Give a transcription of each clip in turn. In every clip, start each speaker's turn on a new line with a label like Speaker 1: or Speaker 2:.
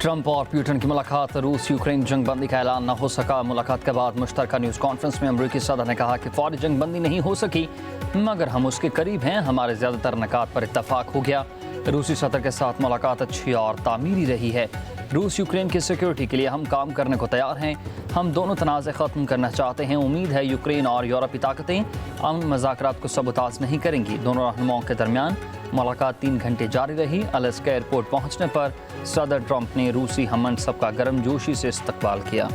Speaker 1: Trump और Putin की मुलाकात, रूस यूक्रेन जंग बंदी का ऐलान न हो सका। मुलाकात के बाद मुश्तरका न्यूज़ कॉन्फ्रेंस में अमरीकी सदर ने कहा कि फौरी जंग बंदी नहीं हो सकी, मगर हम उसके करीब हैं। हमारे ज़्यादातर निकात पर इत्तफाक हो गया। रूसी सदर के साथ मुलाकात अच्छी और तामीरी रही है। रूस यूक्रेन की सिक्योरिटी के लिए हम काम करने को तैयार हैं। हम दोनों तनाज़े ख़त्म करना चाहते हैं। उम्मीद है यूक्रेन और यूरोपीय ताकतें अमन मुज़ाकरात को सबूताज़ नहीं करेंगी। दोनों रहनुमाओं के दरमियान मुलाकात 3 घंटे जारी रही। अलास्का एयरपोर्ट पहुंचने पर सदर ट्रंप ने रूसी हममनसब का गर्मजोशी से इस्तकबाल किया।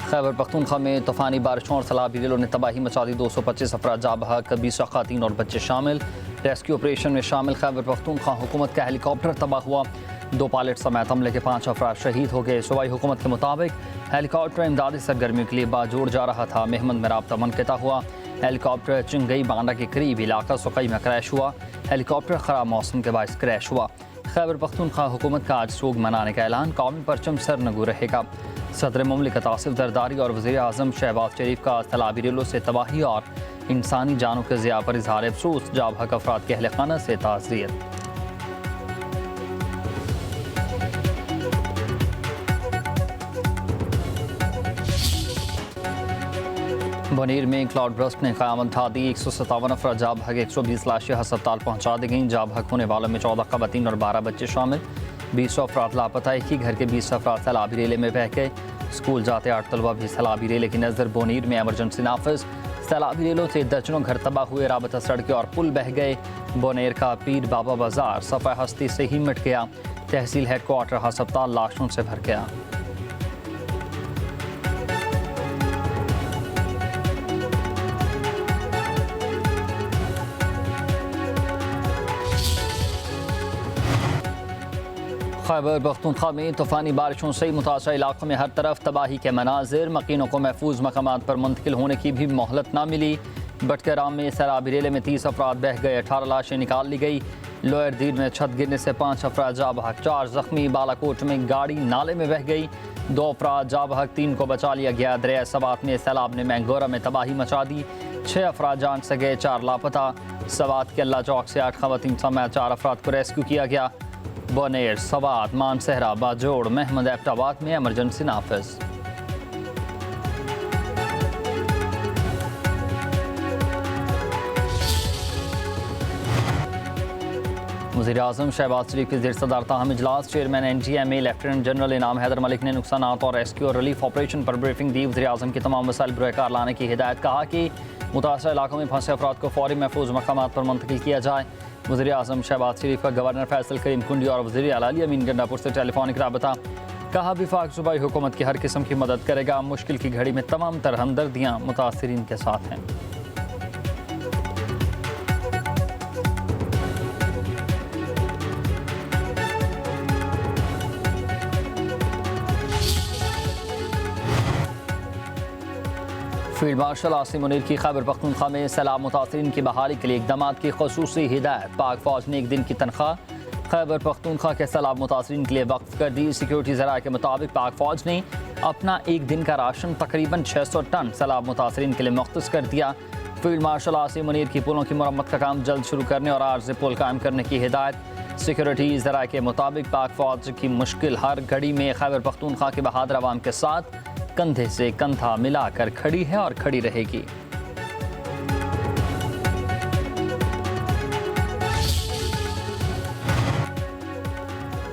Speaker 1: खैबर पख्तूनख्वा में तूफ़ानी बारिशों और सैलाबी रेलों ने तबाही मचा दी। 225 अफराद जाँ बहक, 20 ख़वातीन और बच्चे शामिल। रेस्क्यू ऑपरेशन में शामिल खैबर पख्तूनख्वा हुकूमत का हेलीकॉप्टर तबाह हुआ। 2 पायलट समेत हमले के 5 अफराद शहीद हो गए। सूबाई हुकूमत के मुताबिक हेलीकॉप्टर इमदादी सरगर्मियों के लिए बाजोड़ जा रहा था। मेहमद में राब्ता मुनक़ता हुआ। हेलीकॉप्टर चिंगई बांडा के करीब इलाका सुकई में क्रैश हुआ। हेलीकॉप्टर ख़राब मौसम के बायस क्रैश हुआ। खैबर पख्तूनख्वा हुकूमत का आज सोग मनाने का ऐलान, कौमी परचम सरनगू रहेगा। सदर मुमलिकत आसिफ जरदारी और वज़ीर आज़म शहबाज शरीफ का सैलाबी रेलों से तबाही और इंसानी जानों के ज़िया पर इज़हार अफसोस। जाँ बहक अफराद के अहले खाना से ताज़ियत। बनीर में क्लाउड ब्रस्ट ने क़यामत ढा दी। 157 अफराद जाँ बहक, 120 लाशें अस्पताल पहुँचा दी गईं। जाँ बहक होने वालों में 14 ख़वातीन और 12 बच्चे शामिल। 20 अफराद लापता। एक ही घर के 20 अफराद सैलाबी रेले में बह गए। स्कूल जाते 8 तलबा भी सैलाबी रेले की नज़र। बोनीर में एमरजेंसी नाफिज। सैलाबी रेलों से दर्जनों घर तबाह हुए। राबता सड़कें और पुल बह गए। बोनेर का पीर बाबा बाजार सफ़ा हस्ती से ही मिट गया। तहसील हेडक्वार्टर अस्पताल लाशों से भर गया। खैबर पख्तूनख्वा में तूफ़ानी बारिशों से मुतासर इलाकों में हर तरफ तबाही के मनाजिर। मकीनों को महफूज मकामात पर मुंतकिल होने की भी मोहलत न मिली। बटकराम में सैलाबी रेले में 30 अफराद बह गए। 18 लाशें निकाल ली गई। लोअर दीर में छत गिरने से 5 अफराद जाँ बहक, 4 जख्मी। बालाकोट में गाड़ी नाले में बह गई। 2 अफराद जाँ बहक, 3 को बचा लिया गया। दरिया सवात में सैलाब ने मैंगोरा में तबाही मचा दी। 6 अफराद जान से गए, 4 लापता। सवात के अल्लाह चौक से 8 ख़वातीन समेत 4 अफराद को रेस्क्यू किया गया। बोनेर, सवात, मानसहरा, बाजोड़, महमद एबटाबाद में एमरजेंसी नाफिज। वज़ीर आज़म शहबाज शरीफ के ज़ेर सदारत अहम इजलास। चेयरमैन NGMA लेफ्टिनेंट जनरल इनाम हैदर मलिक ने नुकसानात और रेस्क्यू और रिलीफ ऑपरेशन पर ब्रीफिंग दी। वज़ीर आज़म की तमाम वसाइल बरकार लाने की हिदायत। कहा कि मुतासर इलाकों में फंसे अफराद को फौरी महफूज मकामात पर मुंतकिल किया जाए। वज़ीर आज़म शहबाज शरीफ का गवर्नर फैसल करीम कुंडी और वज़ीर आला अली अमीन गंडापुर से टेलीफोनिक राबता। कहा विफाक सूबाई हुकूमत की हर किस्म की मदद करेगा। मुश्किल की घड़ी में तमाम तरह हमदर्दियाँ मुतासरीन के साथ हैं। फील्ड मार्शल आसिम मुनीर की खैबर पख्तूनख्वा में सैलाब मुतासरीन की बहाली के लिए इक़दामात की ख़ुसूसी हिदायत। पाक फ़ौज ने 1 दिन की तनख्वाह खैबर पख्तूनख्वा के सैलाब मुतासरीन के लिए वक्फ कर दी। सिक्योरिटी ज़राए के मुताबिक पाक फ़ौज ने अपना 1 दिन का राशन तकरीबन 600 टन सैलाब मुतासरीन के लिए मुख्तस कर दिया। फील्ड मार्शल आसिम मुनीर की पुलों की मरम्मत का काम जल्द शुरू करने और आर्ज़ी पुल कायम करने की हिदायत। सिक्योरिटी ज़राए के मुताबिक पाक फ़ौज की मुश्किल हर घड़ी में खैबर पख्तूनख्वा के बहादुर अवाम के साथ कंधे से कंधा मिलाकर खड़ी है और खड़ी रहेगी।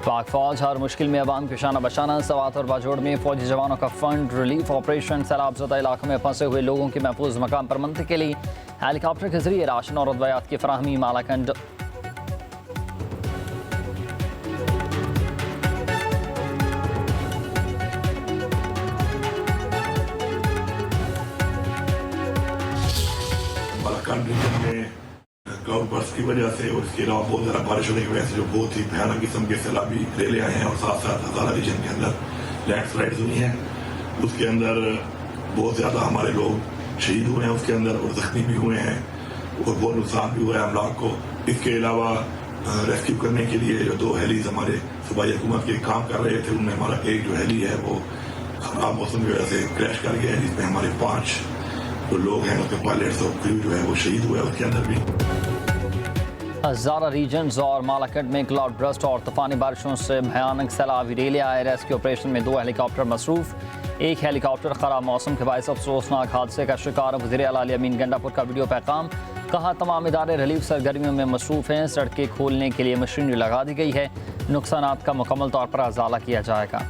Speaker 1: पाक फौज हर मुश्किल में अवाम के शाना बशाना। सवात और बाजोड़ में फौजी जवानों का फंड रिलीफ ऑपरेशन। सैलाबज़दा इलाकों में फंसे हुए लोगों की महफूज मकाम पर मुंतकिली। हेलीकॉप्टर के जरिए राशन और अद्वियात की फराहमी। मालाकंड
Speaker 2: रीजन में क्लाउड बर्स्ट की वजह से और इसके अलावा बहुत ज़्यादा बारिश होने की वजह से जो बहुत ही भयानक किस्म के सैलाबी रेले आए हैं और साथ साथ हज़ारा रीजन के अंदर लैंडस्लाइड्स हुई हैं। उसके अंदर बहुत ज़्यादा हमारे लोग शहीद हुए हैं उसके अंदर और जख्मी भी हुए हैं और बहुत नुकसान भी हुआ है अमलाक को। इसके अलावा रेस्क्यू करने के लिए जो 2 हेलीज हमारे सूबाई हुकूमत के काम कर रहे थे, उनमें हमारा एक जो हेली है वो खराब मौसम की वजह से क्रैश कर गया है, जिसमें हमारे 5 जो लोग हैं उसके पायलट्स और क्रू जो है वो शहीद हुए। उसके अंदर भी
Speaker 1: हज़ारा रीजन्स और मालाकट में क्लाउड ब्रस्ट और तूफानी बारिशों से भयानक सैलाब रेले आए। रेस्क्यू ऑपरेशन में 2 हेलीकॉप्टर मसरूफ। एक हेलीकॉप्टर खराब मौसम के बायस अफसोसनाक हादसे का शिकार। वज़ीर आला अली अमीन गंडापुर का वीडियो पैगाम। कहा तमाम इदारे रिलीफ सरगर्मियों में मसरूफ़ हैं। सड़कें खोलने के लिए मशीनरी लगा दी गई है। नुकसानात का मुकम्मल तौर पर अजाला किया जाएगा।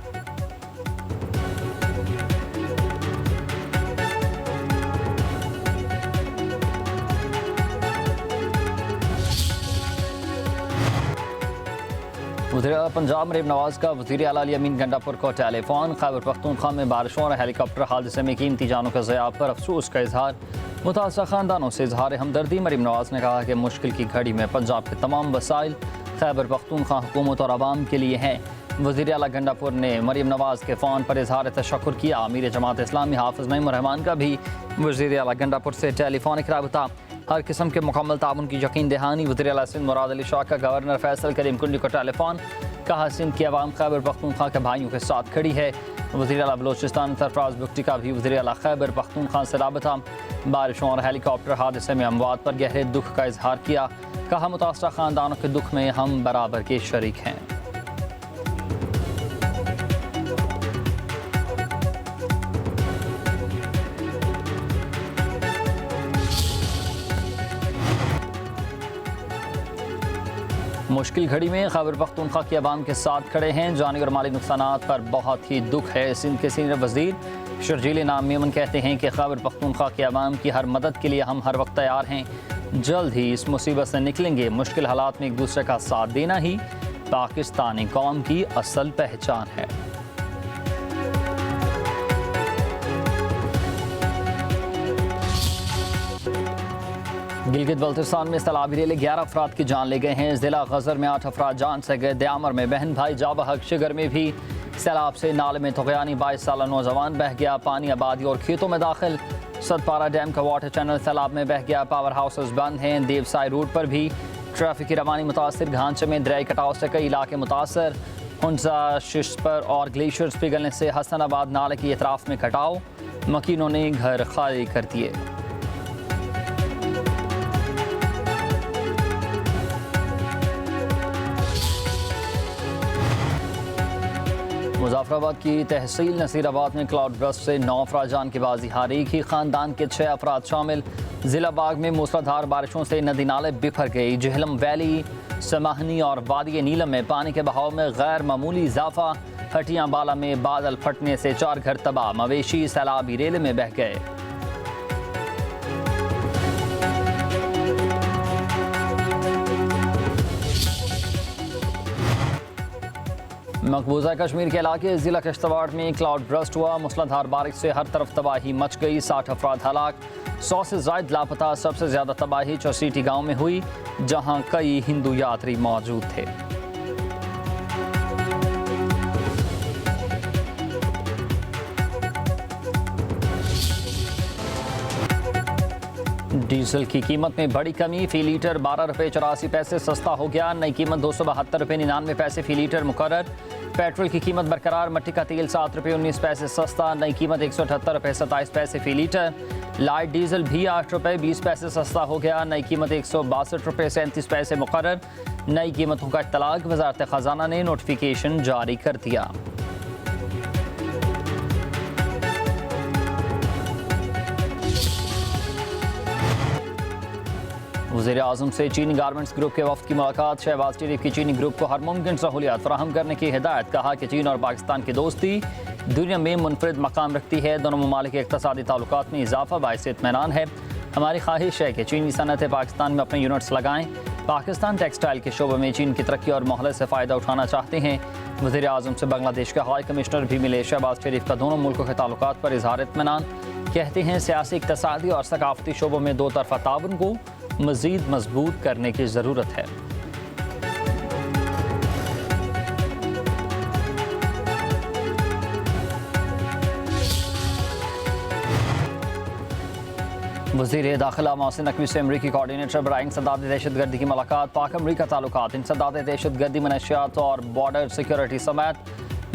Speaker 1: वज़ीर पंजाब मरीम नवाज का वज़ीर आला अली अमीन गंडापुर को टेलीफोन। खैबर पख्तूनख्वा में बारिशों और हेलीकॉप्टर हादसे में कीमती जानों के ज़िया पर अफसोस का इजहार। मुतासरा ख़ानदानों से इजहार हमदर्दी। मरीम नवाज ने कहा कि मुश्किल की घड़ी में पंजाब के तमाम वसाइल खैबर पख्तूनख्वा हुकूमत और आवाम के लिए हैं। वज़ीर आला गंडापुर ने मरीम नवाज के फ़ोन पर इजहार तशक्कुर किया। अमीर जमात इस्लामी हाफ़िज़ नईम रहमान का भी वज़ीर आला गंडापुर से टेलीफोनिक राबता। हर किस्म के मुकम्मल ताउन की यकीन दहानी। वज़ीर आला सिंध मुराद अली शाह का गवर्नर फैसल करीम कुंडी को टेलीफोन। कहा सिंध की आवाम खैबर पख्तूनख्वा के भाइयों के साथ खड़ी है। वज़ीर आला बलोचिस्तान सरफराज बुगटी का भी वज़ीर आला खैबर पख्तूनख्वा से राबता। बारिशों और हेलीकॉप्टर हादसे में अमवात पर गहरे दुख का इजहार किया। कहा मुतासरा ख़ानदानों के दुख में हम बराबर के शरीक हैं। मुश्किल घड़ी में खैबर पख्तूनख्वा की आवाम के साथ खड़े हैं। जानी और माली नुकसानात पर बहुत ही दुख है। सिंध के सीनियर वज़ीर शर्जील नाम मेमन कहते हैं कि खैबर पख्तूनख्वा की आवाम की हर मदद के लिए हम हर वक्त तैयार हैं। जल्द ही इस मुसीबत से निकलेंगे। मुश्किल हालात में एक दूसरे का साथ देना ही पाकिस्तानी कौम की असल पहचान है। गिलगित बल्तिस्तान में सैलाबी रेले 11 अफराद की जान ले गए हैं। जिला गजर में 8 अफराद जान से गए। दयामर में बहन भाई जाबहक शिगर में भी सैलाब से नाले में तुग़यानी 22 साला नौजवान बह गया। पानी आबादी और खेतों में दाखिल। सदपारा डैम का वाटर चैनल सैलाब में बह गया। पावर हाउसेस बंद हैं। देवसाई रोड पर भी ट्रैफिक की रवानी मुतासर। घांचे में दरियाई कटाव से कई इलाके मुतासर। हुंजा शिश्पर और ग्लेशियर्स पिघलने से हसनाबाद नाले की अतराफ में कटाव। मकीनों ने घर खाली कर दिए। मुज़फ़्फ़राबाद की तहसील नसीराबाद में क्लाउड ब्रस्ट से 9 अफराद जान की बाजी हारी। एक ही ख़ानदान के 6 अफराद शामिल। ज़िला बाग में मूसलाधार बारिशों से नदी नाले बिफर गई। जहलम वैली, समाहनी और वादी नीलम में पानी के बहाव में गैर मामूली इजाफा। हटियाँ बाला में बादल फटने से 4 घर तबाह। मवेशी सैलाबी रेले में बह गए। मकबूजा कश्मीर के इलाके ज़िला किश्तवाड़ में क्लाउड ब्रस्ट हुआ। मूसलाधार बारिश से हर तरफ तबाही मच गई। 60 अफराद हलाक, 100 से ज़ायद लापता। सबसे ज़्यादा तबाही चौसीटी गांव में हुई, जहां कई हिंदू यात्री मौजूद थे। डीजल की कीमत में बड़ी कमी। फी लीटर 12 रुपये 84 पैसे सस्ता हो गया। नई कीमत 272 रुपये 99 पैसे फी लीटर मुकर्रर। पेट्रोल की कीमत बरकरार। मट्टी का तेल 7 रुपये 19 पैसे सस्ता। नई कीमत 178 रुपये 27 पैसे फी लीटर। लाइट डीजल भी 8 रुपये 20 पैसे सस्ता हो गया। नई कीमत 162 रुपये 37 पैसे मुकर्रर। नई कीमतों का इत्तलाक वज़ारत ख़ज़ाना ने नोटिफिकेशन जारी कर दिया। वज़ीर आज़म से चीनी गारमेंट्स ग्रुप के वफ़द की मुलाकात। शहबाज शरीफ की चीनी ग्रुप को हर मुमकिन सहूलियात फराहम करने की हिदायत। कहा कि चीन और पाकिस्तान की दोस्ती दुनिया में मुनफरिद मकाम रखती है। दोनों ममालिक के इक़्तिसादी ताल्लुकात में इजाफा बाइस इत्मीनान है। हमारी ख्वाहिश है कि चीनी सनतें पाकिस्तान में अपने यूनिट्स लगाएं। पाकिस्तान टेक्सटाइल के शोबे में चीन की तरक्की और मोहलत से फ़ायदा उठाना चाहते हैं। वज़ीर आज़म से बांग्लादेश के हाई कमिश्नर भी मिले। शहबाज शरीफ का दोनों मुल्कों के ताल्लुकात पर इजहार इत्मीनान। कहते हैं सियासी, इक़्तिसादी और सकाफ़ती शोबों में दो तरफ़ा ताउन को मज़ीद मजबूत करने की ज़रूरत है। वज़ीर दाखिला मोहसिन नकवी से अमरीकी कोऑर्डिनेटर बराए इंसदाद दहशतगर्दी की मुलाकात। पाक अमरीका ताल्लुकात, इंसदाद दहशतगर्दी, मनशियात और बॉर्डर सिक्योरिटी समेत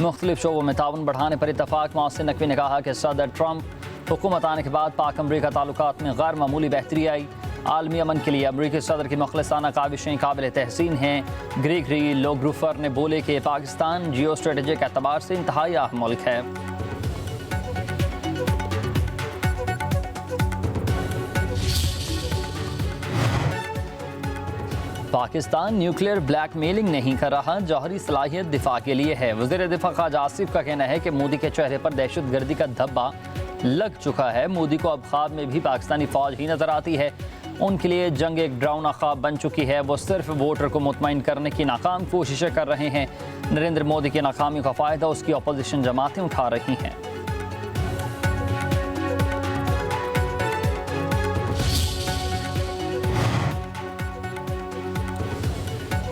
Speaker 1: मुख्तलिफ शोबों में ताउन बढ़ाने पर इतफाक। मोहसिन नकवी ने कहा कि सदर ट्रंप हुकूमत आने के बाद पाक अमरीका ताल्लुकात में गैर मामूली बेहतरी आई। आलमी अमन के लिए अमरीकी सदर की मुखलिसाना काविशें काबिल तहसीन हैं। ग्रेगरी लोग्रुफर ने बोले कि पाकिस्तान जियो स्ट्रेटेजिक एतबार से इंतहाई अहम मुल्क है। पाकिस्तान न्यूक्लियर ब्लैकमेलिंग नहीं कर रहा, जौहरी सलाहियत दिफा के लिए है। वज़ीर दिफा ख्वाजा आसिफ का कहना है कि मोदी के चेहरे पर दहशतगर्दी का धब्बा लग चुका है। मोदी को अब ख्वाब में भी पाकिस्तानी फौज ही नजर आती है। उनके लिए जंग एक डरावना ख्वाब बन चुकी है। वो सिर्फ वोटर को मुतमईन करने की नाकाम कोशिशें कर रहे हैं। नरेंद्र मोदी की नाकामी का फ़ायदा उसकी अपोजिशन जमातें उठा रही हैं।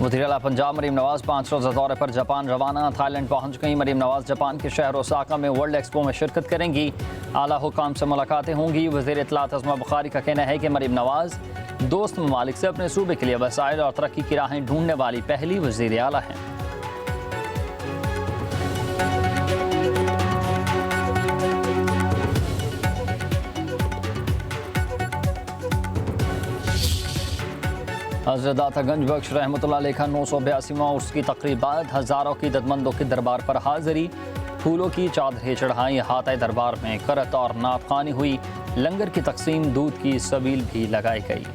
Speaker 1: वज़ीर आला पंजाब मरीम नवाज 5 रोज़ा दौरे पर जापान रवाना। थाईलैंड पहुंच गई मरीम नवाज जापान के शहर ओसाका में वर्ल्ड एक्सपो में शिरकत करेंगी। आला हुकाम से मुलाकातें होंगी। वज़ीर इत्तलात अज़मा बुखारी का कहना है कि मरीम नवाज दोस्त ममालिक से अपने सूबे के लिए वसाइल और तरक्की की राहें ढूंढने वाली पहली वज़ीर आला हैं। हज़रत दाता गंज बख्श रहमतुल्लाह अलैह का 982वां उर्स की तक़रीबात। हज़ारों की इद्दतमंदों के दरबार पर हाज़िरी। फूलों की चादरें चढ़ाई। हाथ दरबार में करत और नात ख़्वानी हुई। लंगर की तकसीम, दूध की सबील भी लगाई गई।